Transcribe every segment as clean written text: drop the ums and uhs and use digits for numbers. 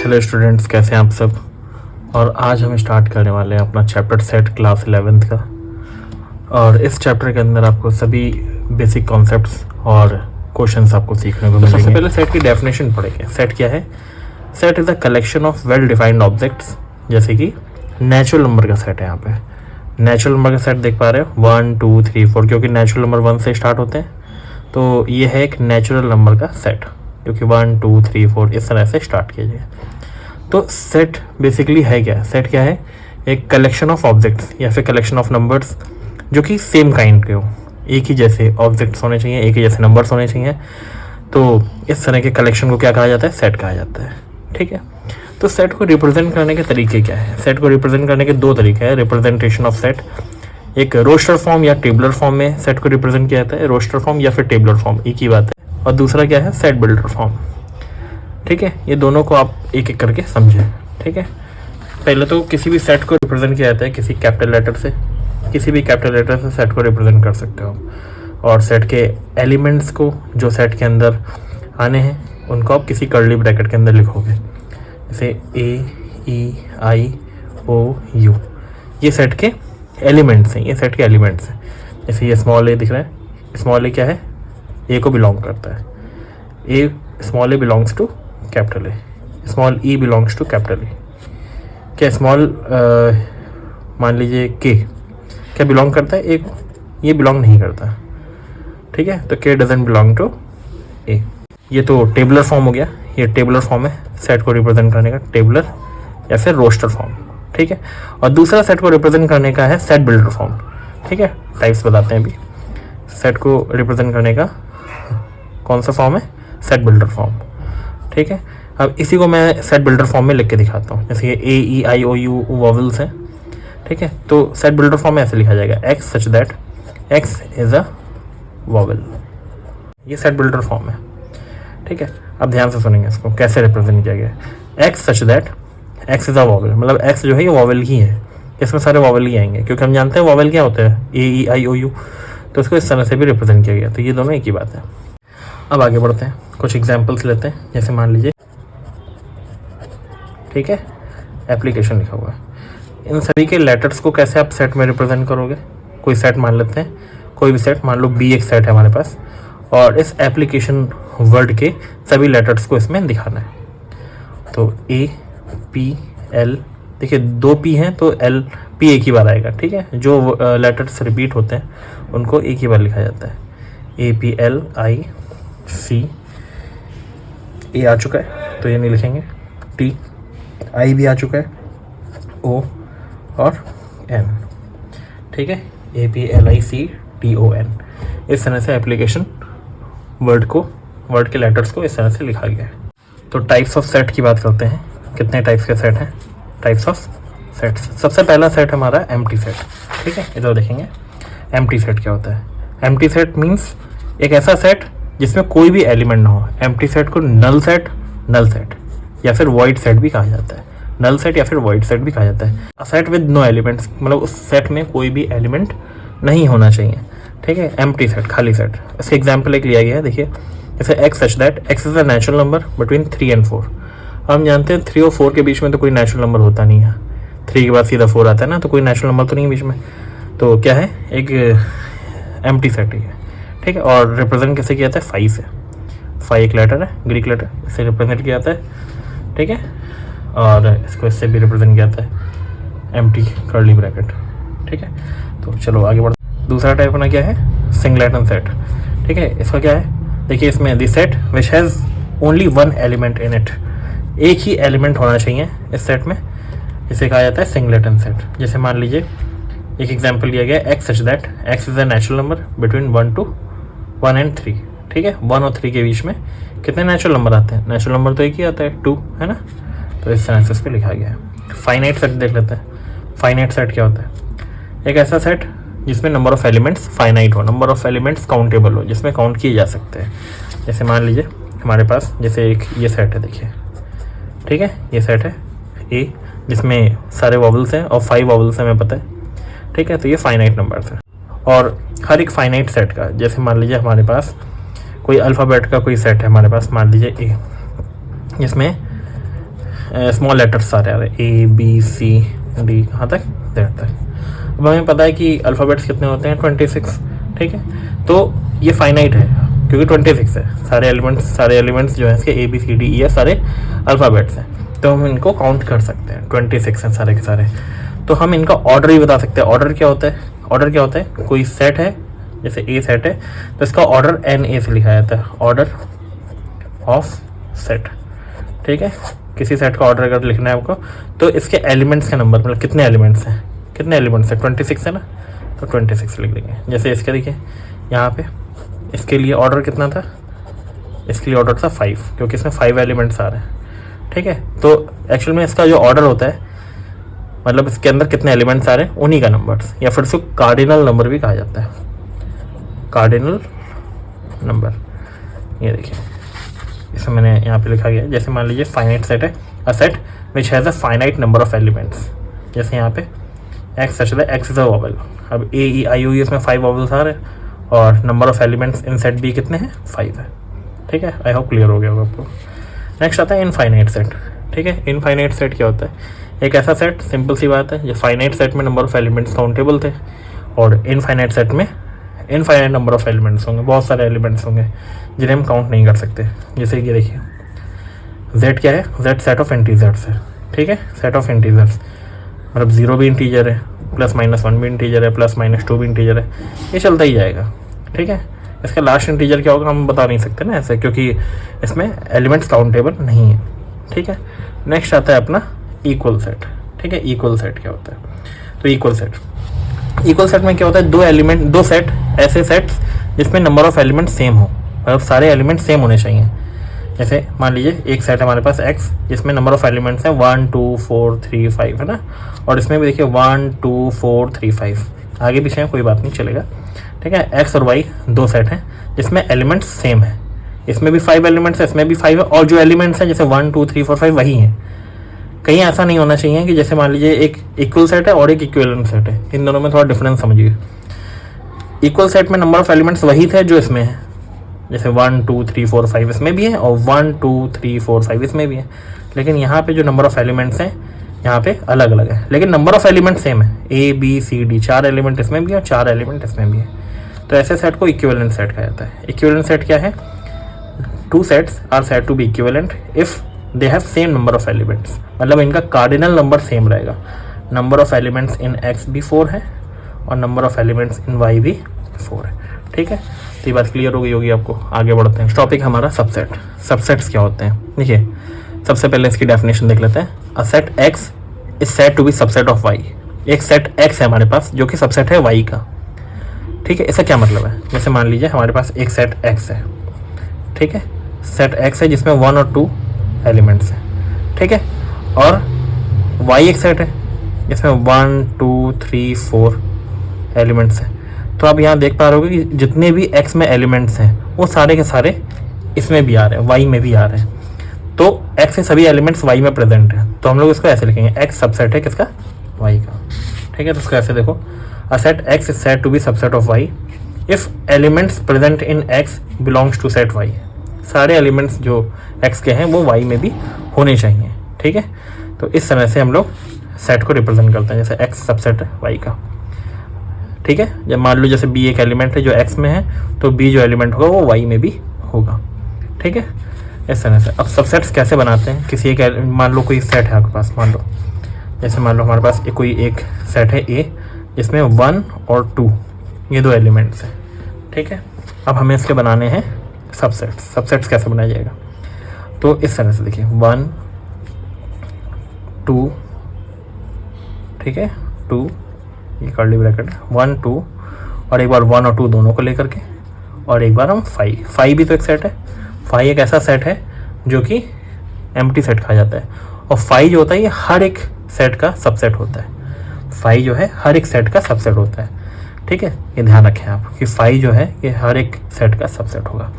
Hello students, कैसे हैं आप सब। और आज हम स्टार्ट करने वाले हैं अपना चैप्टर सेट क्लास 11th का। और इस चैप्टर के अंदर आपको सभी बेसिक कॉन्सेप्ट्स और क्वेश्चंस आपको सीखने को मिलेंगे। सबसे पहले सेट की डेफिनेशन पढ़ेंगे। सेट क्या है? Set is a collection of well defined objects, जैसे कि नेचुरल नंबर का सेट है। यहाँ पे नेचुरल नंबर का सेट देख पा रहे हो, 1 2 3 4, क्योंकि नेचुरल नंबर 1 से स्टार्ट होते हैं, तो ये है एक नेचुरल नंबर का सेट, क्योंकि 1 2 3 4 इस तरह से स्टार्ट किया जाए। तो सेट बेसिकली है क्या? सेट क्या है? एक कलेक्शन ऑफ ऑब्जेक्ट्स या फिर कलेक्शन ऑफ नंबर्स जो कि सेम काइंड के हो, एक ही जैसे ऑब्जेक्ट्स होने चाहिए, एक ही जैसे नंबर्स होने चाहिए। तो इस तरह के कलेक्शन को क्या कहा जाता है? सेट कहा जाता है। ठीक है, तो सेट को रिप्रेजेंट करने के तरीके क्या है? सेट को रिप्रेजेंट करने के दो तरीके हैं रिप्रेजेंटेशन ऑफ सेट। एक रोस्टर फॉर्म या टेबलर फॉर्म में सेट को रिप्रेजेंट किया जाता है, रोस्टर फॉर्म या फिर टेबलर फॉर्म, एक ही बात है। और दूसरा क्या है? Set builder form. ठीक है, ये दोनों को आप एक एक करके समझें। ठीक है, पहले तो किसी भी सेट को रिप्रेजेंट किया जाता है किसी कैपिटल लेटर से, किसी भी कैपिटल लेटर से सेट को रिप्रेजेंट कर सकते हो। और सेट के एलिमेंट्स को जो सेट के अंदर आने हैं उनको आप किसी कर्ली ब्रैकेट के अंदर लिखोगे, जैसे AEIOU। ये सेट के एलिमेंट्स हैं, ये सेट के एलिमेंट्स हैं। जैसे ये स्मॉल ए दिख रहा है, स्मॉल ए क्या है? ए को बिलोंग करता है। A small A belongs to capital A, small E belongs to capital A. क्या स्मॉल मान लीजिए के क्या बिलोंग करता है? ए को ये बिलोंग नहीं करता। ठीक है, तो के डजंट बिलोंग टू ए। ये तो टेबलर फॉर्म हो गया, ये टेबलर फॉर्म है सेट को रिप्रेजेंट करने का, टेबलर या फिर रोस्टर फॉर्म। ठीक है, और दूसरा सेट को रिप्रेजेंट करने का है सेट बिल्डर फॉर्म। ठीक है, टाइप्स बताते हैं अभी। सेट को रिप्रेजेंट करने का कौन सा फॉर्म है? Set builder form. ठीक है, अब इसी को मैं सेट बिल्डर फॉर्म में लिख के दिखाता हूँ। जैसे ये AEIOU वॉवल्स हैं। ठीक है, तो सेट बिल्डर फॉर्म में ऐसे लिखा जाएगा, x such that x is a vowel. ये सेट बिल्डर फॉर्म है। ठीक है, अब ध्यान से सुनेंगे इसको कैसे रिप्रेजेंट किया गया है। x such that x is a vowel, मतलब x जो है ये वॉवल ही है, इसमें सारे वॉवल ही आएंगे, क्योंकि हम जानते हैं वॉवल क्या होता है, AEIOU। तो इसको इस तरह से भी रिप्रेजेंट किया गया। तो ये दोनों एक ही बात है। अब आगे बढ़ते हैं, कुछ एग्जाम्पल्स लेते हैं। जैसे मान लीजिए, ठीक है, एप्लीकेशन लिखा हुआ है। इन सभी के लेटर्स को कैसे आप सेट में रिप्रेजेंट करोगे? कोई सेट मान लेते हैं, कोई भी सेट मान लो, B एक सेट है हमारे पास, और इस एप्लीकेशन वर्ड के सभी लेटर्स को इसमें दिखाना है। तो APL, देखिए 2 P हैं तो L P एक ही बार आएगा। ठीक है, जो लेटर्स रिपीट होते हैं उनको एक ही बार लिखा जाता है। APLIC, A आ चुका है तो ये नहीं लिखेंगे। T, I भी आ चुका है, O और N। ठीक है, APLICTON। इस तरह से एप्लीकेशन वर्ड के लेटर्स को इस तरह से लिखा गया है। तो टाइप्स ऑफ सेट की बात करते हैं, कितने टाइप्स के सेट हैं? Types of sets. सबसे पहला सेट हमारा एम्प्टी सेट। ठीक है, इधर देखेंगे एम्प्टी सेट क्या होता है। एम्प्टी सेट मीन्स एक ऐसा सेट जिसमें कोई भी एलिमेंट ना हो। एम्प्टी सेट को नल सेट या फिर वॉइड सेट भी कहा जाता है। नल सेट या फिर वॉइड सेट भी कहा जाता है। A set with no elements, मतलब उस सेट में कोई भी एलिमेंट नहीं होना चाहिए। ठीक है, एम्प्टी सेट, खाली सेट। इसका एग्जाम्पल एक लिया गया है, देखिए जैसे x such that x is a natural number between 3 and 4। हम जानते हैं 3 और 4 के बीच में तो कोई नेचुरल नंबर होता नहीं है। 3 के बाद सीधा 4 आता है ना, तो कोई नेचुरल नंबर तो नहीं है बीच में। तो क्या है? एक एम्प्टी सेट ही है। ठीक है, और रिप्रेजेंट कैसे किया जाता है? 5 से। 5 एक लेटर है, ग्रीक लेटर, इससे रिप्रेजेंट किया जाता है। ठीक है, और इसको इससे भी रिप्रेजेंट किया जाता है, एम्प्टी कर्ली ब्रैकेट। ठीक है, तो चलो आगे बढ़ते हैं। दूसरा टाइप होना क्या है? Singleton set. ठीक है, इसका क्या है? देखिए इसमें the set which has only 1 element in it, एक ही एलिमेंट होना चाहिए इस सेट में, इसे कहा जाता है सिंगलेटन सेट। जैसे मान लीजिए एक एग्जांपल लिया गया, x such that x is a natural number between 1 and 3। ठीक है, 1 और 3 के बीच में कितने नेचुरल नंबर आते हैं? नेचुरल नंबर तो एक ही आता है, 2, है ना। तो इस तरह से इसको लिखा गया है। फाइनाइट सेट देख लेते हैं। फाइनाइट सेट क्या होता है? एक ऐसा सेट जिसमें नंबर ऑफ एलिमेंट्स फाइनाइट हो, नंबर ऑफ एलिमेंट्स काउंटेबल हो, जिसमें काउंट किए जा सकते हैं। जैसे मान लीजिए हमारे पास जैसे एक ये सेट है, देखिए। ठीक है, ये सेट है A, जिसमें सारे वॉवल्स हैं और 5 वॉवल्स हैं, हमें पता है। ठीक है, तो ये फाइनाइट नंबर्स है। और हर एक फाइनाइट सेट का, जैसे मान लीजिए हमारे पास कोई अल्फ़ाबेट का कोई सेट है हमारे पास, मान लीजिए A, जिसमें स्मॉल लेटर्स सारे आ रहे हैं ABCD कहाँ तक Z तक। अब हमें पता है कि अल्फ़ाबेट्स कितने होते हैं 26, ठीक है। तो ये फाइनाइट है क्योंकि 26 है, सारे एलिमेंट्स जो हैं इसके ABCD ये सारे अल्फ़ाबेट्स हैं, तो हम इनको काउंट कर सकते हैं। 26 हैं सारे के सारे। तो हम इनका ऑर्डर भी बता सकते हैं। ऑर्डर क्या होता है? कोई सेट है, जैसे A सेट है तो इसका ऑर्डर NA से लिखा जाता है, ऑर्डर ऑफ सेट, ठीक है। किसी सेट का ऑर्डर अगर लिखना है आपको तो इसके एलिमेंट्स का नंबर, मतलब कितने एलिमेंट्स हैं 26 है ना, तो 26 लिख देंगे। जैसे इसके देखिए यहाँ पे इसके लिए ऑर्डर कितना था, इसके लिए ऑर्डर था 5 क्योंकि इसमें 5 एलिमेंट्स आ रहे हैं, ठीक है। तो एक्चुअल में इसका जो ऑर्डर होता है मतलब इसके अंदर कितने एलिमेंट्स आ रहे हैं उन्हीं का नंबर्स, या फिर उसको कार्डिनल नंबर भी कहा जाता है, कार्डिनल नंबर। ये देखिए इसमें मैंने यहाँ पे लिखा गया है, जैसे मान लीजिए फाइनाइट सेट है, a set which has a finite number of elements. जैसे यहाँ पे x such that x is a vowel. अब AEIOU इसमें 5 वॉवल्स आ रहे हैं और number of elements in set B कितने हैं 5 है, ठीक है। आई होप क्लियर हो गया होगा आपको। नेक्स्ट आता है इनफाइनाइट सेट, ठीक है। इनफाइनाइट सेट क्या होता है? एक ऐसा सेट, सिंपल सी बात है, जो फाइनाइट सेट में नंबर ऑफ एलिमेंट्स काउंटेबल थे और इनफाइनाइट सेट में इनफाइनाइट नंबर ऑफ एलिमेंट्स होंगे, बहुत सारे एलिमेंट्स होंगे जिन्हें हम काउंट नहीं कर सकते। जैसे कि देखिए Z क्या है, Z सेट ऑफ इंटीजर्स है, ठीक है। सेट ऑफ इंटीजर्स मतलब 0 भी इंटीजर है, +-1 भी इंटीजर है, +-2 भी इंटीजर है, ये चलता ही जाएगा, ठीक है। इसका लास्ट इंटीजर क्या होगा हम बता नहीं सकते ना ऐसे, क्योंकि इसमें एलिमेंट्स काउंटेबल नहीं है, ठीक है। नेक्स्ट आता है अपना इक्वल सेट, ठीक है। इक्वल सेट क्या होता है? तो इक्वल सेट में क्या होता है, दो सेट ऐसे सेट्स जिसमें नंबर ऑफ एलिमेंट सेम हो, मतलब सारे एलिमेंट सेम होने चाहिए। जैसे मान लीजिए एक सेट है हमारे पास X जिसमें नंबर ऑफ एलिमेंट्स हैं 1 2 4 3 5 है ना, और इसमें भी देखिए 1 2 4 3 5, आगे पीछे कोई बात नहीं चलेगा, ठीक है। X और Y दो सेट हैं जिसमें एलिमेंट्स सेम है, इसमें भी 5 एलिमेंट्स है, इसमें भी 5 है, और जो एलिमेंट्स हैं जैसे 1 2 3 4 5 वही हैं। कहीं ऐसा नहीं होना चाहिए कि जैसे मान लीजिए एक इक्वल सेट है और एक इक्विवेलेंट सेट है, इन दोनों में थोड़ा डिफरेंस समझिए। इक्वल सेट में नंबर ऑफ एलिमेंट्स वही थे जो इसमें है, जैसे 1 2 3 4 5 इसमें भी है और 1 2 3 4 5 इसमें भी है, लेकिन यहाँ पे जो नंबर ऑफ एलिमेंट्स हैं यहाँ पे अलग अलग है, लेकिन नंबर ऑफ एलिमेंट सेम है, ABCD 4 एलिमेंट इसमें भी है और 4 एलिमेंट इसमें भी है। तो ऐसे सेट को इक्विवेलेंट सेट कहा जाता है। इक्विवेलेंट सेट क्या है? 2 sets are said to be equivalent if they have same number of elements, मतलब इनका कार्डिनल नंबर सेम रहेगा। Number of elements in X भी 4 है और number of elements in Y भी 4 है, ठीक है। तो ये बात क्लियर हो गई होगी आपको। आगे बढ़ते हैं। टॉपिक हमारा सबसेट। सबसेट्स क्या होते हैं? देखिए सबसे पहले इसकी डेफिनेशन देख लेते हैं। A set X is said to be subset of Y। एक सेट X है हमारे पास जो कि सबसेट है Y का, ठीक है। इसका क्या मतलब है? जैसे मान लीजिए हमारे पास एक सेट X है, ठीक है। सेट X है जिसमें 1 और 2 एलिमेंट्स हैं, ठीक है, और Y एक सेट है जिसमें 1 2 3 4 एलिमेंट्स हैं। तो आप यहाँ देख पा रहे हो कि जितने भी X में एलिमेंट्स हैं वो सारे के सारे इसमें भी आ रहे हैं, Y में भी आ रहे हैं। तो X के सभी एलिमेंट्स Y में प्रेजेंट हैं, तो हम लोग इसको ऐसे लिखेंगे, X सबसेट है किसका? Y का, ठीक है। तो इसको ऐसे देखो, a set X is said to be subset of Y if elements present in X belongs to set Y। सारे एलिमेंट्स जो X के हैं वो Y में भी होने चाहिए, ठीक है। तो इस तरह से हम लोग सेट को रिप्रेजेंट करते हैं, जैसे X सबसेट है Y का, ठीक है। जब मान लो जैसे B एक एलिमेंट है जो X में है, तो B जो एलिमेंट होगा वो Y में भी होगा, ठीक है। इस तरह से अब सबसेट्स कैसे बनाते हैं? किसी एक मान लो कोई सेट है आपके पास, मान लो जैसे मान लो हमारे पास कोई एक सेट है A जिसमें 1 और 2 ये दो एलिमेंट्स हैं, ठीक है। अब हमें इसके बनाने हैं सबसेट्स। सबसेट्स कैसे बनाया जाएगा? तो इस तरह से देखिए 1 2, ठीक है, 2 ये कर्ली ब्रैकेट 1 2 और एक बार 1 और 2 दोनों को लेकर के, और एक बार हम 5 भी तो एक सेट है। 5 एक ऐसा सेट है जो कि एम्प्टी सेट कहा जाता है, और 5 जो होता है ये हर एक सेट का सबसेट होता है। 5 जो है हर एक सेट का सबसेट होता है, ठीक है। ये ध्यान रखें आप कि 5 जो है ये हर एक सेट का सबसेट होगा।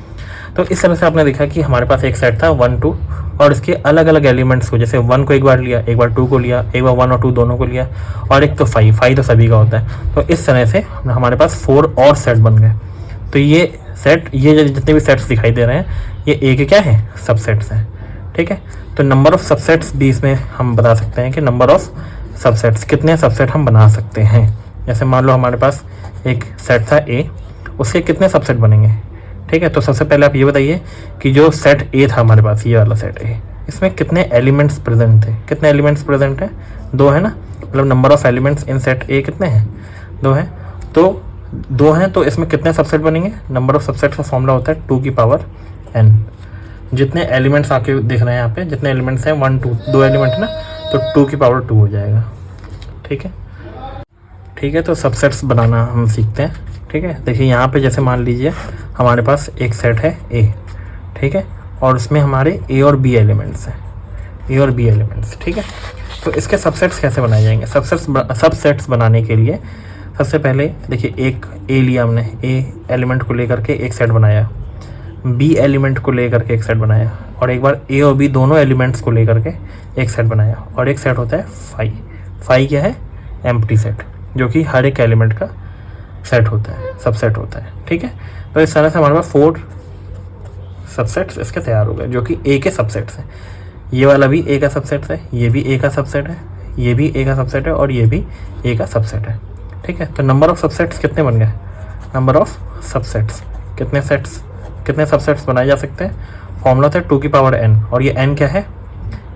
तो इस तरह से आपने देखा कि हमारे पास एक सेट था 1 2 और इसके अलग अलग एलिमेंट्स को, जैसे 1 को एक बार लिया, एक बार 2 को लिया, एक बार 1 और 2 दोनों को लिया, और एक तो 5 तो सभी का होता है। तो इस तरह से हमारे पास 4 और सेट बन गए। तो ये सेट, ये जितने भी सेट्स दिखाई दे रहे हैं ये A के क्या है? सबसेट्स हैं, ठीक है। तो नंबर ऑफ सबसेट्स भी इसमें हम बता सकते हैं कि नंबर ऑफ सबसेट्स, कितने सबसेट हम बना सकते हैं। जैसे मान लो हमारे पास एक सेट था ए, उसके कितने सबसेट बनेंगे, ठीक है। तो सबसे पहले आप ये बताइए कि जो सेट ए था हमारे पास, ये वाला सेट ए, इसमें कितने एलिमेंट्स प्रेजेंट थे। कितने एलिमेंट्स प्रेजेंट हैं, 2 है ना, मतलब number of elements in set ए कितने हैं, 2 हैं। तो 2 हैं, तो इसमें कितने सबसेट बनेंगे। नंबर ऑफ सबसेट का फॉर्मूला होता है 2 की पावर n। जितने एलिमेंट्स आपके दिख रहे हैं यहाँ पे, जितने एलिमेंट्स हैं 1 2, 2 एलिमेंट है ना, तो 2 की पावर 2 हो जाएगा, ठीक है। ठीक है, तो सबसेट्स बनाना हम सीखते हैं, ठीक है। देखिए यहाँ पे जैसे मान लीजिए हमारे पास एक सेट है ए, ठीक है, और उसमें हमारे ए और बी एलिमेंट्स हैं, ए और बी एलिमेंट्स, ठीक है। तो इसके सबसेट्स कैसे बनाए जाएंगे। सबसेट्स बनाने के लिए सबसे पहले देखिए, एक ए लिया हमने, ए एलिमेंट को लेकर के एक सेट बनाया, बी एलिमेंट को लेकर के एक सेट बनाया, और एक बार ए और बी दोनों एलिमेंट्स को लेकर के एक सेट बनाया, और एक सेट होता है फाई। फाई क्या है, एम्प्टी सेट, जो कि हर एक एलिमेंट का सेट होता है, सबसेट होता है, ठीक है। तो इस तरह से हमारे पास 4 सबसेट्स इसके तैयार हो गए, जो कि ए के सबसेट्स हैं। ये वाला भी ए का सबसेट है, ये भी ए का सबसेट है, ये भी ए का सबसेट है, और ये भी ए का सबसेट है, ठीक है। तो नंबर ऑफ सबसेट्स कितने बन गए, नंबर ऑफ सबसेट्स, कितने सबसेट्स बनाए जा सकते हैं। फॉर्मूला था 2 की पावर n, और ये n क्या है,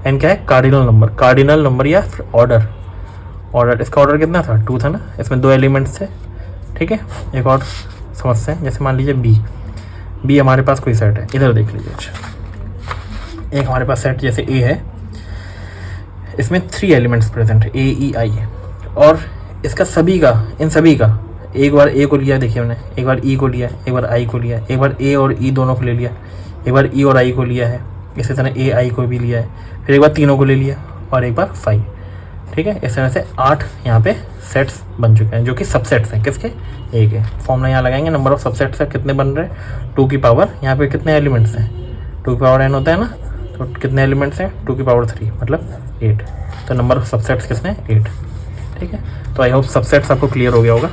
n क्या है, कार्डिनल नंबर या फिर ऑर्डर। इसका ऑर्डर कितना था, 2 था ना, इसमें 2 एलिमेंट्स थे, ठीक है। एक और समझते हैं, जैसे मान लीजिए बी हमारे पास कोई सेट है, इधर देख लीजिए। अच्छा, एक हमारे पास सेट जैसे ए है, इसमें 3 एलिमेंट्स प्रेजेंट है, ए ई आई, और इसका इन सभी का एक बार ए को लिया, देखिए हमने एक बार ई को लिया, एक बार आई को लिया, एक बार ए और ई दोनों को ले लिया, एक बार ई और आई को लिया है, इसी तरह ए आई को भी लिया है, फिर एक बार तीनों को ले लिया, और एक बार 5, ठीक है। इस तरह से 8 यहाँ पे सेट्स बन चुके हैं, जो कि सबसेट्स हैं किसके, ए के। फॉर्मूला यहाँ लगाएंगे, नंबर ऑफ सबसेट्स का कितने बन रहे हैं, 2 की पावर, यहाँ पे कितने एलिमेंट्स हैं, 2 की पावर n होता है ना, तो कितने एलिमेंट्स हैं, 2 की पावर 3, मतलब 8। तो नंबर ऑफ सबसेट्स कितने हैं, 8, ठीक है। तो आई होप सबसेट्स आपको क्लियर हो गया होगा,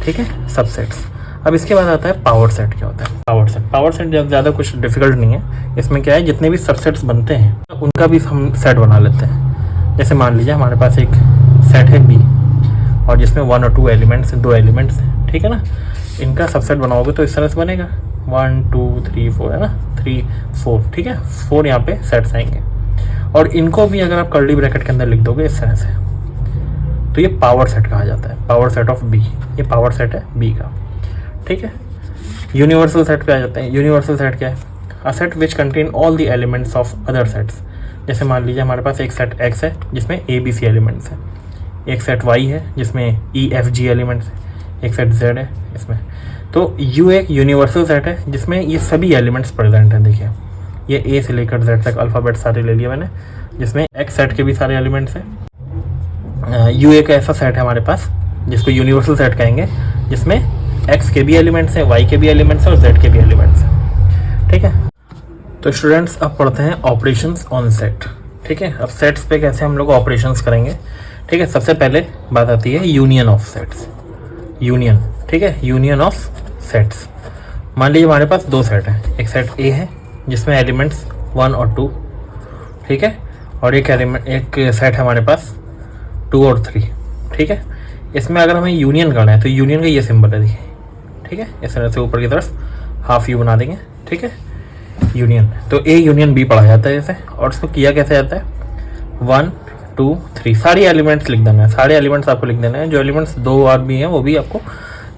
ठीक है, सबसेट्स। अब इसके बाद आता है पावर सेट। क्या होता है पावर सेट ज़्यादा कुछ डिफिकल्ट नहीं है। इसमें क्या है, जितने भी सबसेट्स बनते हैं उनका भी हम सेट बना लेते हैं। जैसे मान लीजिए हमारे पास एक सेट है बी, और जिसमें 1 और 2 एलिमेंट्स हैं, 2 एलिमेंट्स हैं, ठीक है ना। इनका सबसेट बनाओगे तो इस तरह से बनेगा, 1 2 3 4 है ना, 3 4, ठीक है, 4 यहाँ पे सेट्स आएंगे। और इनको भी अगर आप कर्ली ब्रैकेट के अंदर लिख दोगे इस तरह से, तो ये पावर सेट कहा जाता है, पावर सेट ऑफ बी। ये पावर सेट है बी का, ठीक है। यूनिवर्सल सेट पे आ जाते हैं। यूनिवर्सल सेट क्या है, a set which contain all the elements of other sets. जैसे मान लीजिए हमारे पास एक सेट एक्स है जिसमें ए बी सी एलिमेंट्स हैं, एक सेट वाई है जिसमें ई एफ जी एलिमेंट्स हैं, एक सेट जेड है इसमें। तो यू एक यूनिवर्सल सेट है जिसमें ये सभी एलिमेंट्स प्रेजेंट हैं। देखिए ये ए से लेकर जेड तक अल्फ़ाबेट सारे ले लिए मैंने, जिसमें एक्स सेट के भी सारे एलिमेंट्स हैं। यू एक ऐसा सेट है हमारे पास जिसको यूनिवर्सल सेट कहेंगे, जिसमें एक्स के भी एलिमेंट्स हैं, वाई के भी एलिमेंट्स हैं और जेड के भी एलिमेंट्स हैं, ठीक है। तो स्टूडेंट्स अब पढ़ते हैं ऑपरेशंस ऑन सेट, ठीक है। अब सेट्स पे कैसे हम लोग ऑपरेशंस करेंगे, ठीक है। सबसे पहले बात आती है यूनियन ऑफ सेट्स, यूनियन, ठीक है, यूनियन ऑफ सेट्स। मान लीजिए हमारे पास 2 सेट हैं, एक सेट ए है जिसमें एलिमेंट्स 1 और 2, ठीक है, और एक सेट है हमारे पास 2 और 3, ठीक है। इसमें अगर हमें यूनियन करना है तो यूनियन का ये सिंबल है, देखिए, ठीक है। इस तरह से ऊपर की तरफ हाफ यू बना देंगे, ठीक है, यूनियन। तो ए यूनियन बी पढ़ा जाता है जैसे, और इसको किया कैसे जाता है, 1 2 3 सारी एलिमेंट्स लिख देना है, सारे एलिमेंट्स आपको लिख देना है। जो एलिमेंट्स 2 बार भी हैं वो भी आपको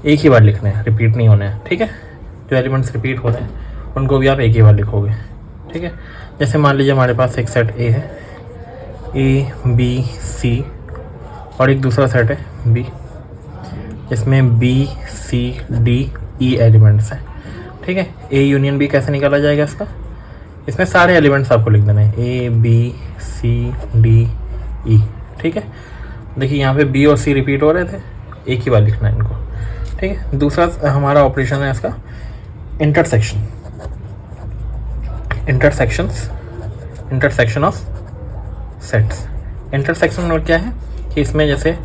एक ही बार लिखने हैं, रिपीट नहीं होने हैं, ठीक है। जो एलिमेंट्स रिपीट होते हैं उनको भी आप एक ही बार लिखोगे, ठीक है। जैसे मान लीजिए हमारे पास एक सेट ए है, ए बी सी, और एक दूसरा सेट है बी जिसमें B C D E elements हैं, ठीक है। ए यूनियन बी कैसे निकाला जाएगा इसका, इसमें सारे एलिमेंट्स आपको लिख देने हैं, ए बी सी डी ई, ठीक है। देखिए यहाँ पे बी और सी रिपीट हो रहे थे, एक ही बार लिखना है इनको, ठीक है। दूसरा हमारा ऑपरेशन है इसका intersection, intersection of sets. Intersection में क्या है कि इसमें जैसे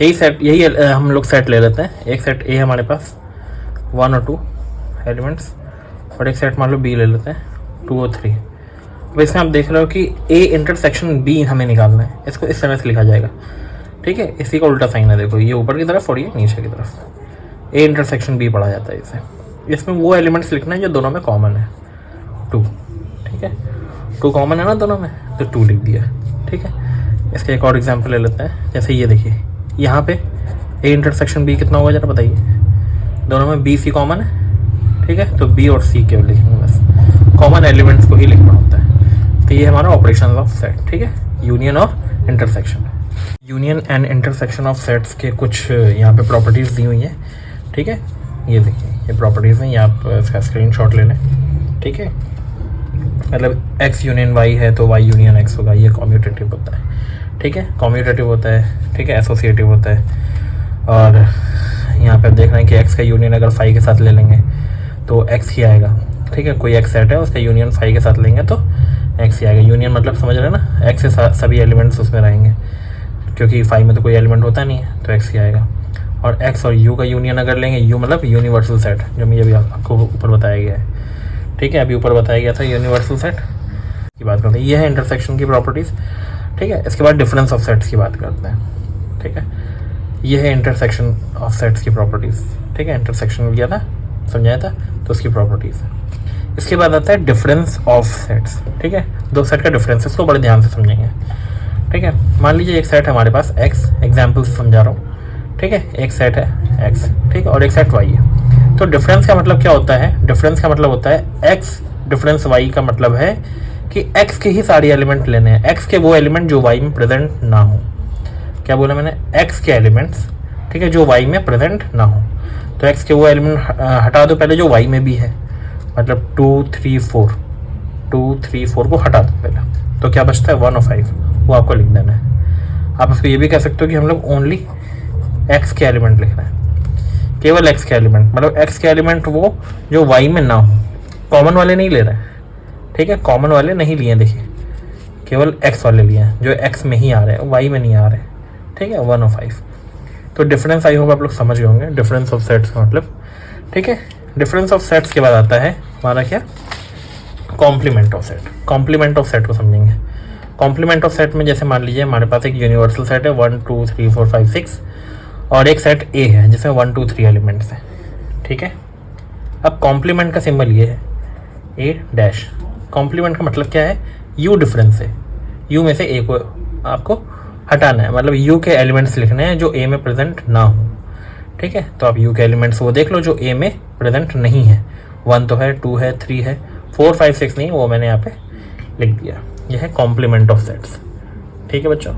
यही हम लोग सेट ले लेते हैं। एक सेट ए हमारे पास 1 और 2 एलिमेंट्स, और एक सेट मान लो बी ले लेते हैं 2 और 3। अब इसमें आप देख रहे हो कि ए इंटरसेक्शन बी हमें निकालना है, इसको इस तरह से लिखा जाएगा, ठीक है। इसी का उल्टा साइन है, देखो ये ऊपर की तरफ और ये नीचे की तरफ, ए इंटरसेक्शन बी पढ़ा जाता है इसे। इसमें वो एलिमेंट्स लिखना है जो दोनों में कॉमन है, 2, ठीक है। 2 कॉमन है ना दोनों में, तो 2 लिख दिया, ठीक है। इसका एक और एग्जांपल ले लेते हैं, जैसे ये देखिए यहाँ पे ए इंटरसेक्शन बी कितना होगा जरा बताइए, दोनों में बी सी कॉमन है, ठीक है। तो बी और सी केवल लिखेंगे, बस कॉमन एलिमेंट्स को ही लिखना होता है। तो ये हमारा ऑपरेशन ऑफ सेट, ठीक है, यूनियन और intersection. Union and intersection of sets के कुछ यहाँ पे प्रॉपर्टीज़ दी हुई हैं, ठीक है। ये देखिए ये प्रॉपर्टीज़ हैं, ये आप इसका स्क्रीनशॉट ले लें, ठीक है। मतलब x यूनियन y है तो y यूनियन x होगा, ये कॉम्यूटेटिव होता है, ठीक है। कॉम्यूटेटिव होता है, ठीक है, एसोसिएटिव होता है। और यहाँ पे देख रहे हैं कि x का यूनियन अगर फाई के साथ ले लेंगे तो x ही आएगा, ठीक है। कोई x सेट है उसका यूनियन फाई के साथ लेंगे तो x ही आएगा। यूनियन मतलब समझ रहे हैं ना, x के साथ सभी एलिमेंट्स उसमें रहेंगे, क्योंकि फाई में तो कोई एलिमेंट होता नहीं है, तो x ही आएगा। और x और u का यूनियन अगर लेंगे, u मतलब यूनिवर्सल सेट, जो मैं अभी आपको ऊपर बताया गया है, ठीक है। अभी ऊपर बताया गया था यूनिवर्सल सेट की बात करते हैं। ये है इंटरसेक्शन की प्रॉपर्टीज़, ठीक है। इसके बाद डिफरेंस ऑफ सेट्स की बात करते हैं, ठीक है। ये है इंटरसेक्शन ऑफ सेट्स की प्रॉपर्टीज़, ठीक है। इंटरसेक्शन किया था, समझाया था, तो उसकी प्रॉपर्टीज़। इसके बाद आता है डिफरेंस ऑफ सेट्स, ठीक है। 2 सेट का डिफरेंस, इसको बड़े ध्यान से समझेंगे, ठीक है। मान लीजिए एक सेट है हमारे पास x, एग्जाम्पल समझा रहा हूँ, ठीक है। एक सेट है x, ठीक है, और एक सेट y है। तो डिफरेंस का मतलब क्या होता है, डिफरेंस का मतलब होता है x डिफरेंस y का मतलब है कि x के ही सारे एलिमेंट लेने हैं, x के वो एलिमेंट जो y में प्रेजेंट ना हो। क्या बोला मैंने, x के एलिमेंट्स, ठीक है, जो y में प्रेजेंट ना हो। तो x के वो एलिमेंट हटा दो पहले जो y में भी है, मतलब 2 3 4, 2 3 4 को हटा दो पहले, तो क्या बचता है 1 और 5, वो आपको लिख देना है। आप उसको ये भी कह सकते हो कि हम लोग ओनली x के एलिमेंट लिख रहे हैं, केवल x के एलिमेंट, मतलब x के एलिमेंट वो जो y में ना हो, कॉमन वाले नहीं ले रहे हैं, ठीक है। कॉमन वाले नहीं लिए, देखिए केवल x वाले लिए हैं, जो x में ही आ रहे हैं, y में नहीं आ रहे, ठीक है, 1 और 5। तो डिफरेंस आई होप आप लोग समझ गए होंगे, डिफरेंस ऑफ सेट्स का मतलब, ठीक है। डिफरेंस ऑफ सेट्स के बाद आता है हमारा क्या, complement of set. Complement of set को समझेंगे। कॉम्प्लीमेंट ऑफ सेट में जैसे मान लीजिए हमारे पास एक यूनिवर्सल सेट है 1 2 3 4 5 6, और एक सेट A है जिसमें 1 2 3 एलिमेंट्स हैं, ठीक है। अब कॉम्प्लीमेंट का सिंबल ये है A'। कॉम्प्लीमेंट का मतलब क्या है, U डिफरेंस है, U में से A को आपको हटाना है, मतलब U के एलिमेंट्स लिखने हैं जो A में प्रेजेंट ना हो, ठीक है। तो आप U के एलिमेंट्स वो देख लो जो A में प्रेजेंट नहीं है, 1 तो है, 2 है, 3 है, 4 5 6 नहीं, वो मैंने यहाँ पे लिख दिया। यह है कॉम्प्लीमेंट ऑफ सेट्स, ठीक है बच्चों।